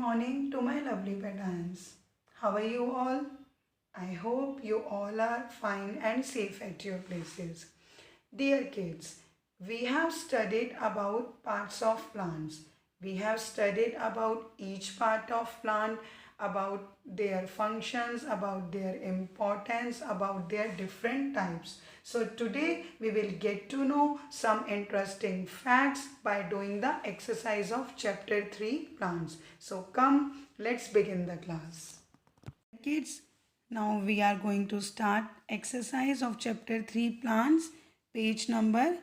morning to my lovely pedants. How are you all? I hope you all are fine and safe at your places. Dear kids, we have studied about parts of plants. We have studied about each part of plant, about their functions, about their importance, about their different types. So today we will get to know some interesting facts by doing the exercise of chapter 3 plants. So come, let's begin the class. Kids, now we are going to start exercise of chapter 3 plants, page number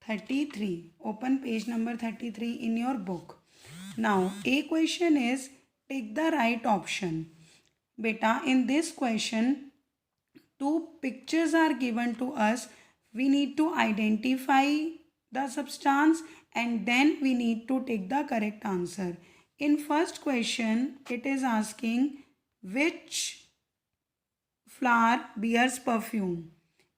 33. Open page number 33 in your book. Now, a question is pick the right option. Beta, in this question, two pictures are given to us. We need to identify the substance and then we need to take the correct answer. In first question, it is asking which flower bears perfume.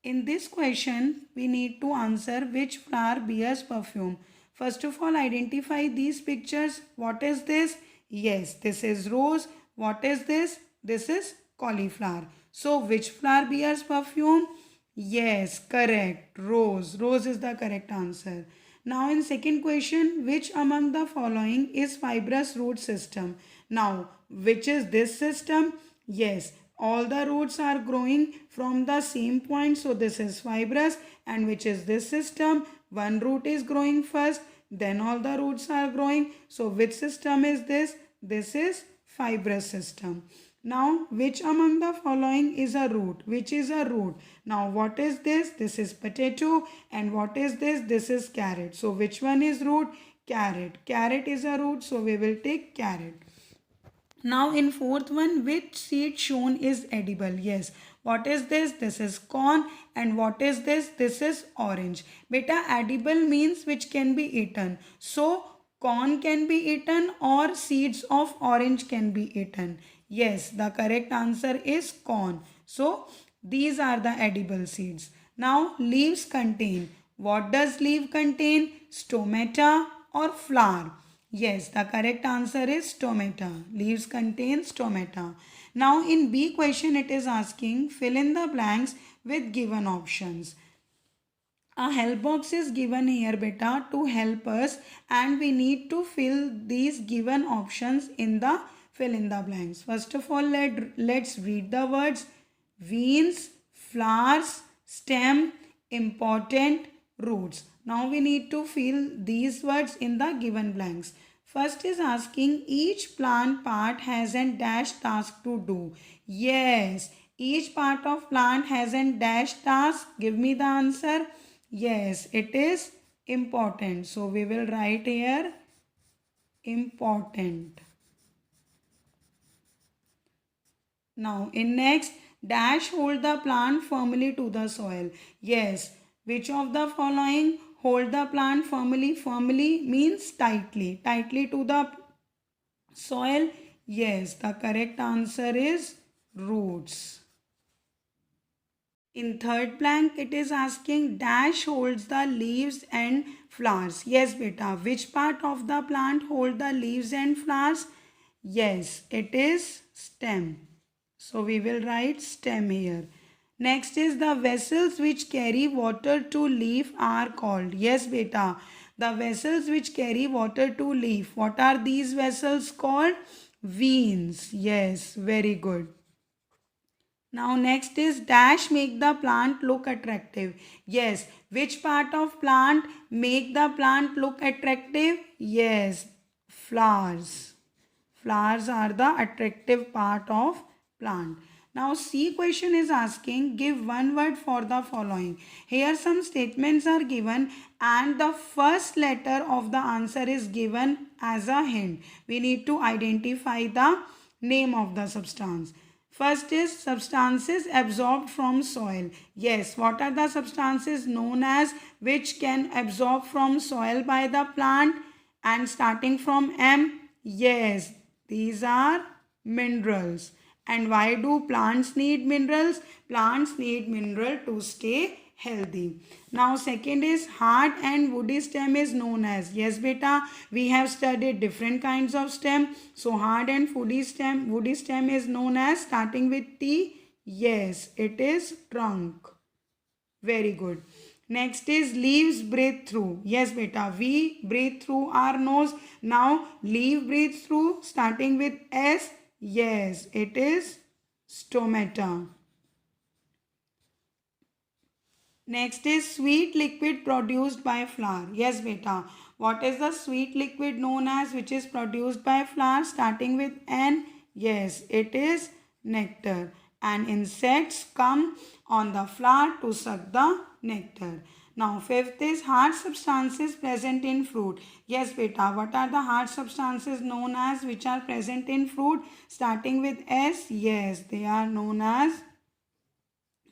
In this question, we need to answer which flower bears perfume. First of all, identify these pictures. What is this? Yes, this is rose. What is this? This is cauliflower. So, which flower bears perfume? Yes, correct. Rose. Rose is the correct answer. Now, in second question, which among the following is fibrous root system? Now, which is this system? Yes, all the roots are growing from the same point, so this is fibrous. And which is this system? One root is growing first, then all the roots are growing. So which system is this? This is fibrous system. Now, which among the following is a root? Which is a root? Now, what is this? This is potato. And what is this? This is carrot. So which one is root? Carrot. Carrot is a root, so we will take carrot. Now in fourth one, which seed shown is edible? Yes. What is this? This is corn. And what is this? This is orange. Beta, edible means which can be eaten. So corn can be eaten or seeds of orange can be eaten. Yes, the correct answer is corn. So these are the edible seeds. Now leaves contain. What does leaf contain? Stomata or flower? Yes, the correct answer is stomata. Leaves contain stomata. Now in B question it is asking fill in the blanks with given options. A help box is given here beta to help us and we need to fill these given options in the fill in the blanks. First of all, let's read the words veins, flowers, stem, important, roots. Now we need to fill these words in the given blanks. First is asking each plant part has a dash task to do. Yes, each part of plant has a dash task. Give me the answer. Yes, it is important. So we will write here important. Now in next, dash hold the plant firmly to the soil. Yes, which of the following hold the plant firmly? Firmly means tightly. Tightly to the soil. Yes, the correct answer is roots. In third blank, it is asking dash holds the leaves and flowers. Yes, beta. Which part of the plant hold the leaves and flowers? Yes, it is stem. So we will write stem here. Next is the vessels which carry water to leaf are called. Yes, beta. The vessels which carry water to leaf. What are these vessels called? Veins. Yes, very good. Now next is dash make the plant look attractive. Yes, which part of plant make the plant look attractive? Yes, flowers. Flowers are the attractive part of plant. Now C question is asking give one word for the following. Here some statements are given and the first letter of the answer is given as a hint. We need to identify the name of the substance. First is substances absorbed from soil. Yes, what are the substances known as which can absorb from soil by the plant? And starting from M, yes, these are minerals. And why do plants need minerals? Plants need mineral to stay healthy. Now second is hard and woody stem is known as. Yes beta, we have studied different kinds of stem. So hard and woody stem is known as, starting with T. Yes, it is trunk. Very good. Next is leaves breathe through. Yes beta, we breathe through our nose. Now leaf breathes through, starting with S. Yes, it is stomata. Next is sweet liquid produced by flower. Yes beta, what is the sweet liquid known as which is produced by flower, starting with N? Yes, it is nectar. And insects come on the flower to suck the nectar. Now fifth is hard substances present in fruit. Yes beta, what are the hard substances known as which are present in fruit, starting with S? Yes, they are known as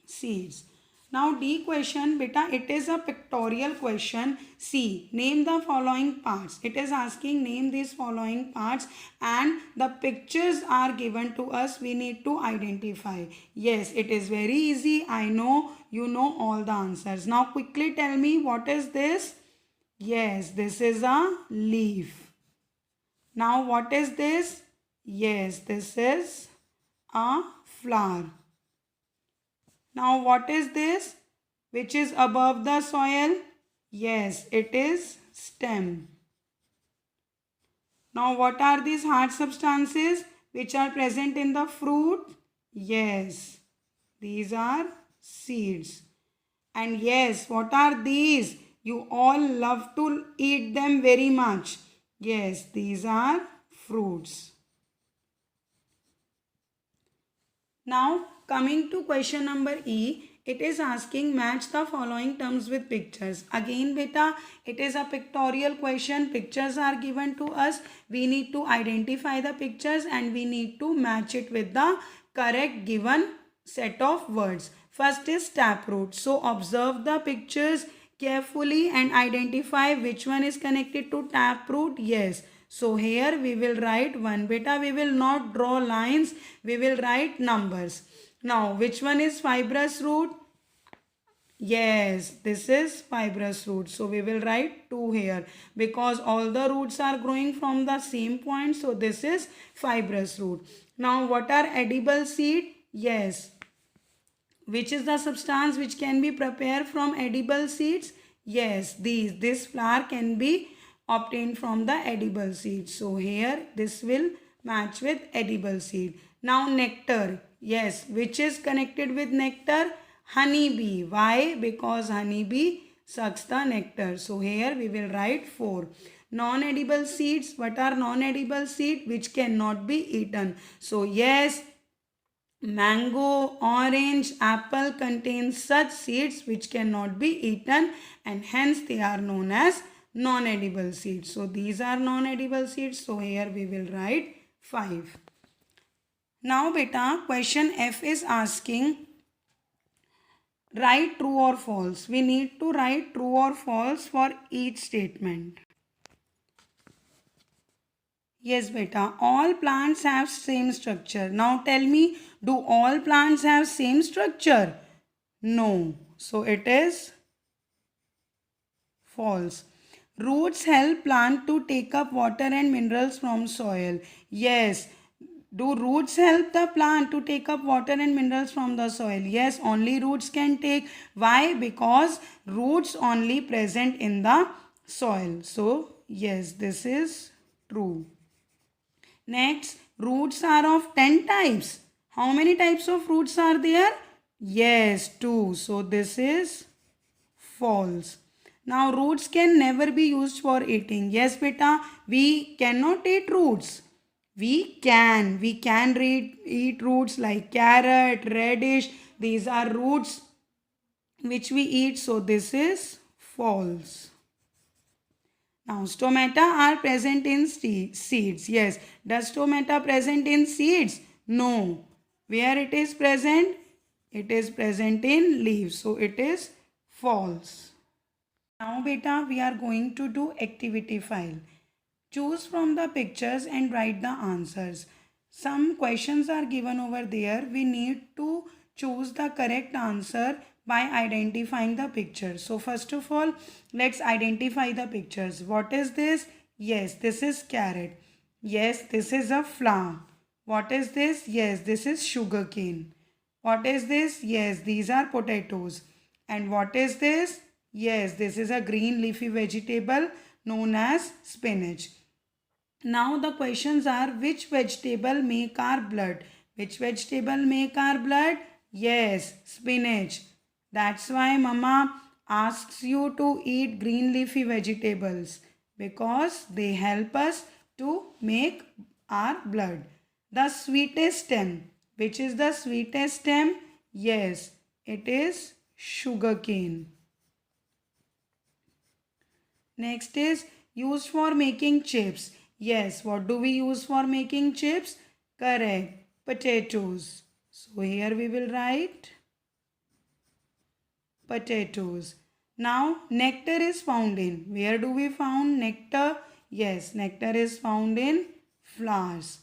seeds. Now D question, beta, it is a pictorial question. C, name the following parts. It is asking name these following parts and the pictures are given to us. We need to identify. Yes, it is very easy. I know you know all the answers. Now quickly tell me, what is this? Yes, this is a leaf. Now what is this? Yes, this is a flower. Now what is this which is above the soil? Yes, it is stem. Now what are these hard substances which are present in the fruit? Yes, these are seeds. And yes, what are these? You all love to eat them very much. Yes, these are fruits. Now coming to question number E, it is asking match the following terms with pictures. Again beta, it is a pictorial question. Pictures are given to us. We need to identify the pictures and we need to match it with the correct given set of words. First is taproot. So observe the pictures carefully and identify which one is connected to taproot. Yes. So here we will write 1 beta. We will not draw lines. We will write numbers. Now which one is fibrous root? Yes, this is fibrous root. So we will write 2 here because all the roots are growing from the same point. So this is fibrous root. Now what are edible seed? Yes. Which is the substance which can be prepared from edible seeds? Yes, this flour can be obtained from the edible seed. So here this will match with edible seed. Now nectar. Yes, which is connected with nectar? Honeybee. Why? Because honeybee sucks the nectar. So here we will write 4. Non-edible seeds. What are non-edible seeds? Which cannot be eaten. So yes, mango, orange, apple contain such seeds which cannot be eaten and hence they are known as non-edible seeds. So these are non-edible seeds. So here we will write 5. Now beta, question F is asking write true or false. We need to write true or false for each statement. Yes beta, all plants have same structure. Now tell me, do all plants have same structure? No. So it is false. Roots help plant to take up water and minerals from soil. Yes. Do roots help the plant to take up water and minerals from the soil? Yes, only roots can take. Why? Because roots only present in the soil. So yes, this is true. Next, roots are of 10 types. How many types of roots are there? Yes, 2. So this is false. Now roots can never be used for eating. Yes beta, we cannot eat roots. We can eat roots like carrot, radish. These are roots which we eat. So this is false. Now, stomata are present in seeds. Yes. Does stomata present in seeds? No. Where it is present? It is present in leaves. So, it is false. Now, beta, we are going to do activity file. Choose from the pictures and write the answers. Some questions are given over there. We need to choose the correct answer by identifying the pictures. So first of all, let's identify the pictures. What is this? Yes, this is carrot. Yes, this is a flower. What is this? Yes, this is sugarcane. What is this? Yes, these are potatoes. And what is this? Yes, this is a green leafy vegetable known as spinach. Now the questions are, which vegetable make our blood? Which vegetable make our blood? Yes, spinach. That's why mama asks you to eat green leafy vegetables because they help us to make our blood. The sweetest stem. Which is the sweetest stem? Yes, it is sugarcane. Next is used for making chips. Yes, what do we use for making chips? Correct, potatoes. So here we will write potatoes. Now nectar is found in. Where do we found nectar? Yes, nectar is found in flowers.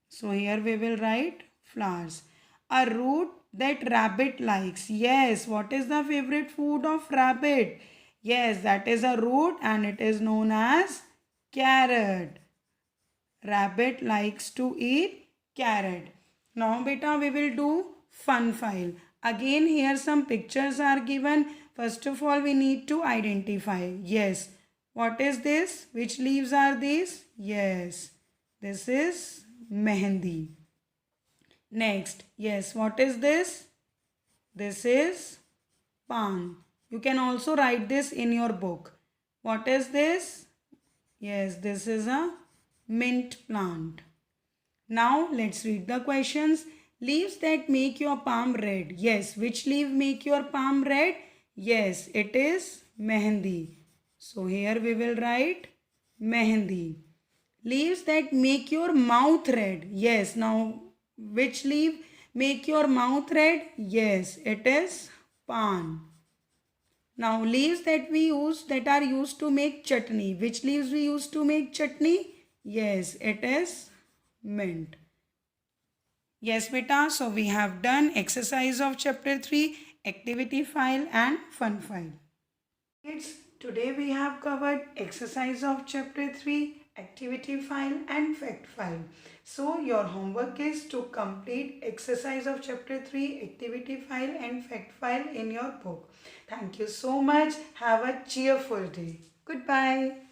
So here we will write flowers. A root that rabbit likes. Yes, what is the favorite food of rabbit? Yes, that is a root and it is known as carrot. Rabbit likes to eat carrot. Now beta we will do fun file. Again here some pictures are given. First of all we need to identify. Yes. What is this? Which leaves are these? Yes. This is mehendi. Next. Yes. What is this? This is palm. You can also write this in your book. What is this? Yes, this is a mint plant. Now let's read the questions. Leaves that make your palm red. Yes, which leaf make your palm red? Yes, it is mehendi. So here we will write mehendi. Leaves that make your mouth red. Yes, now which leaf make your mouth red? Yes, it is pan. Now leaves that we use that are used to make chutney. Which leaves we use to make chutney? Yes, it is mint. Yes beta, so we have done exercise of chapter 3, activity file and fun file. Kids, today we have covered exercise of chapter 3, activity file and fact file. So your homework is to complete exercise of chapter 3, activity file and fact file in your book. Thank you so much. Have a cheerful day. Goodbye.